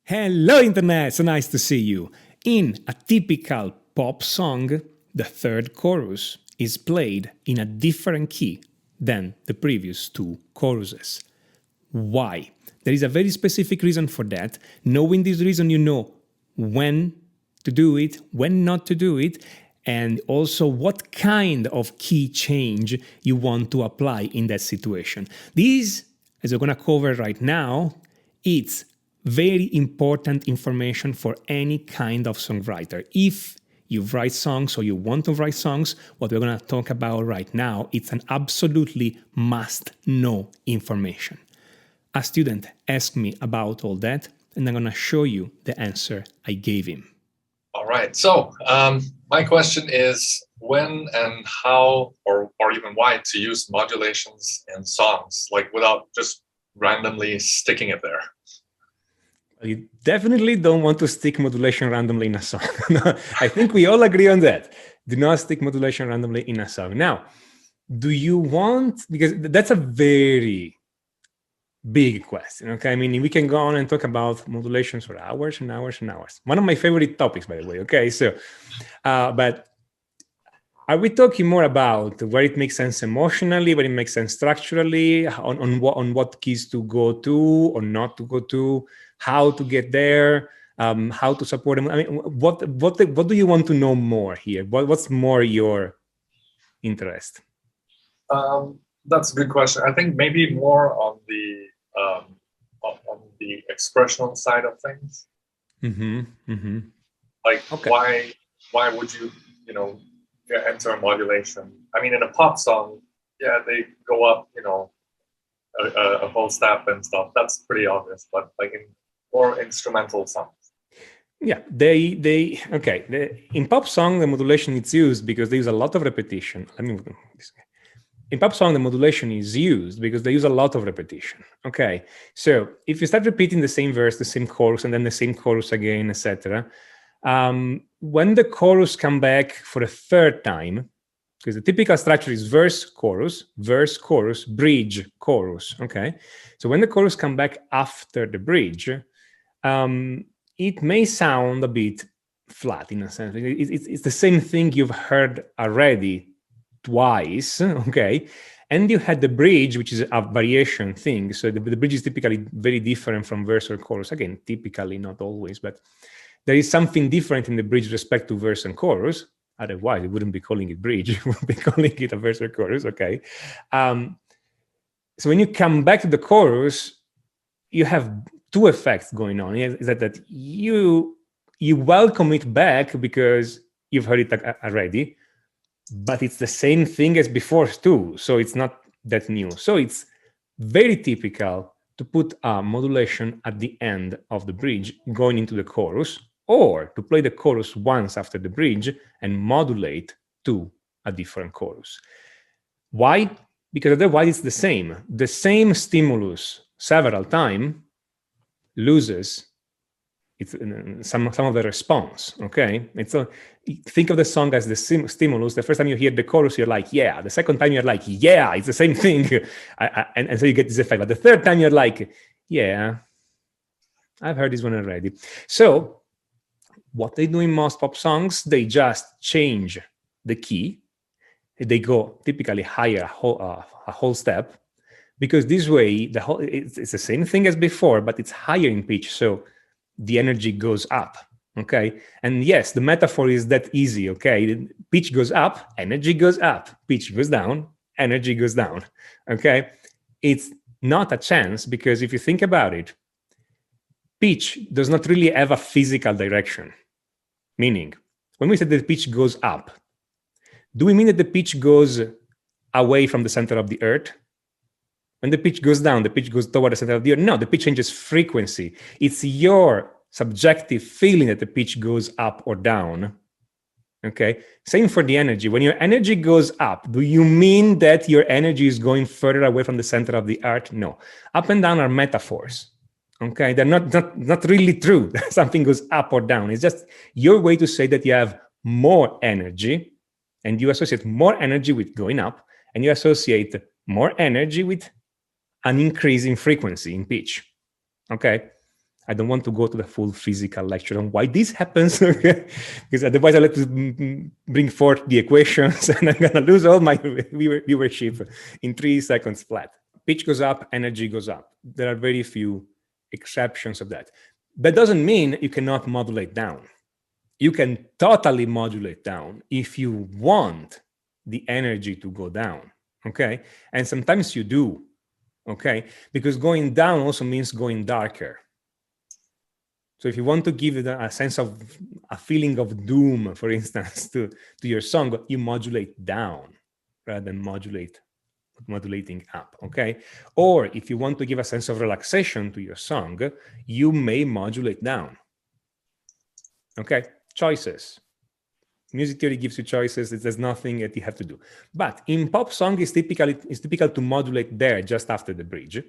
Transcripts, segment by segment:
Hello Internet, so nice to see you. In a typical pop song, the third chorus is played in a different key than the previous two choruses. Why? There is a very specific reason for that. Knowing this reason, you know when to do it, when not to do it, and also what kind of key change you want to apply in that situation. This, as we're going to cover right now, it's very important information for any kind of songwriter. If you write songs or you want to write songs, what we're going to talk about right now, it's an absolutely must-know information. A student asked me about all that, and I'm going to show you the answer I gave him. All right. So my question is when and how, or even why, to use modulations in songs, like without just randomly sticking it there. You definitely don't want to stick modulation randomly in a song. I think we all agree on that. Do not stick modulation randomly in a song. Now, do you want, because that's a very big question, okay? I mean, we can go on and talk about modulations for hours and hours and hours. One of my favorite topics, by the way, okay? So, but are we talking more about where it makes sense emotionally, where it makes sense structurally, on what keys to go to or not to go to, how to get there, how to support them? I mean, what do you want to know more here? What's more your interest? That's a good question. I think maybe more on the expressional side of things. Like, okay. Why would you enter a modulation? I mean, in a pop song, yeah, they go up, a whole step and stuff. That's pretty obvious. But like in more instrumental songs, yeah, in pop song the modulation is used because they use a lot of repetition. In pop song the modulation is used because they use a lot of repetition. Okay, so if you start repeating the same verse, the same chorus, and then the same chorus again, etc., when the chorus come back for a third time, because the typical structure is verse, chorus, bridge, chorus. Okay, so when the chorus come back after the bridge, it may sound a bit flat in a sense. It's the same thing you've heard already twice, okay? And you had the bridge, which is a variation thing. So the bridge is typically very different from verse or chorus. Again, typically, not always, but there is something different in the bridge with respect to verse and chorus. Otherwise, we wouldn't be calling it bridge. We would be calling it a verse or chorus, okay? So when you come back to the chorus, you have two effects going on. Is that you welcome it back because you've heard it already, but it's the same thing as before too. So it's not that new. So it's very typical to put a modulation at the end of the bridge going into the chorus, or to play the chorus once after the bridge and modulate to a different chorus. Why? Because otherwise it's the same. The same stimulus several times loses some of the response, okay? Think of the song as the stimulus. The first time you hear the chorus, you're like, yeah. The second time, you're like, yeah, it's the same thing. And so you get this effect. But the third time, you're like, yeah, I've heard this one already. So what they do in most pop songs, they just change the key. They go typically higher a whole step, because this way, it's the same thing as before, but it's higher in pitch. So the energy goes up, okay? And yes, the metaphor is that easy, okay? Pitch goes up, energy goes up. Pitch goes down, energy goes down, okay? It's not a chance, because if you think about it, pitch does not really have a physical direction. Meaning, when we say that pitch goes up, do we mean that the pitch goes away from the center of the earth? When the pitch goes down, the pitch goes toward the center of the earth. No, the pitch changes frequency. It's your subjective feeling that the pitch goes up or down. Okay. Same for the energy. When your energy goes up, do you mean that your energy is going further away from the center of the earth? No. Up and down are metaphors. Okay. They're not really true. Something goes up or down. It's just your way to say that you have more energy, and you associate more energy with going up, and you associate more energy with an increase in frequency, in pitch. Okay. I don't want to go to the full physical lecture on why this happens, because otherwise I'll have to bring forth the equations and I'm going to lose all my viewership in 3 seconds flat. Pitch goes up, energy goes up. There are very few exceptions of that. That doesn't mean you cannot modulate down. You can totally modulate down if you want the energy to go down, okay? And sometimes you do, okay? Because going down also means going darker. So if you want to give it a sense of a feeling of doom, for instance, to your song, you modulate down rather than modulating up, okay? Or if you want to give a sense of relaxation to your song, you may modulate down, okay? Choices. Music theory gives you choices. There's nothing that you have to do. But in pop song, it's typical to modulate there just after the bridge,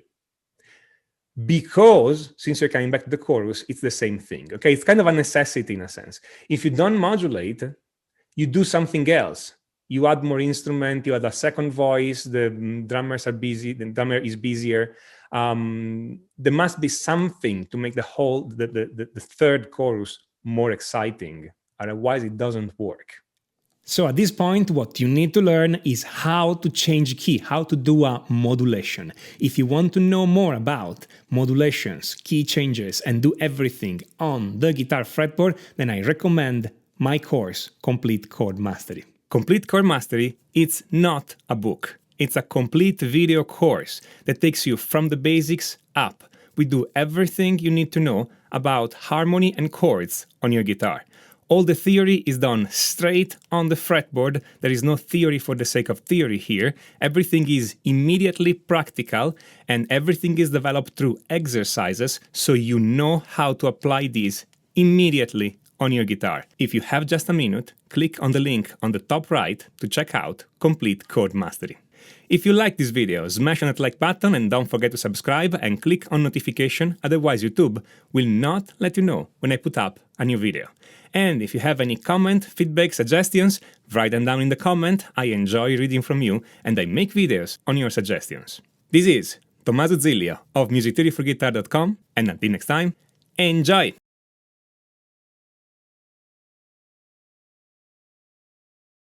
because since you're coming back to the chorus, it's the same thing. Okay, it's kind of a necessity in a sense. If you don't modulate, you do something else. You add more instrument, you add a second voice, the drummers are busy, the drummer is busier. There must be something to make the third chorus more exciting. Otherwise, it doesn't work. So at this point, what you need to learn is how to change key, how to do a modulation. If you want to know more about modulations, key changes, and do everything on the guitar fretboard, then I recommend my course, Complete Chord Mastery. Complete Chord Mastery, it's not a book. It's a complete video course that takes you from the basics up. We do everything you need to know about harmony and chords on your guitar. All the theory is done straight on the fretboard. There is no theory for the sake of theory here. Everything is immediately practical and everything is developed through exercises so you know how to apply these immediately on your guitar. If you have just a minute, click on the link on the top right to check out Complete Chord Mastery. If you like this video, smash on that like button and don't forget to subscribe and click on notification, otherwise YouTube will not let you know when I put up a new video. And if you have any comment, feedback, suggestions, write them down in the comment. I enjoy reading from you and I make videos on your suggestions. This is Tommaso Zilio of musictheoryforguitar.com, and until next time, enjoy!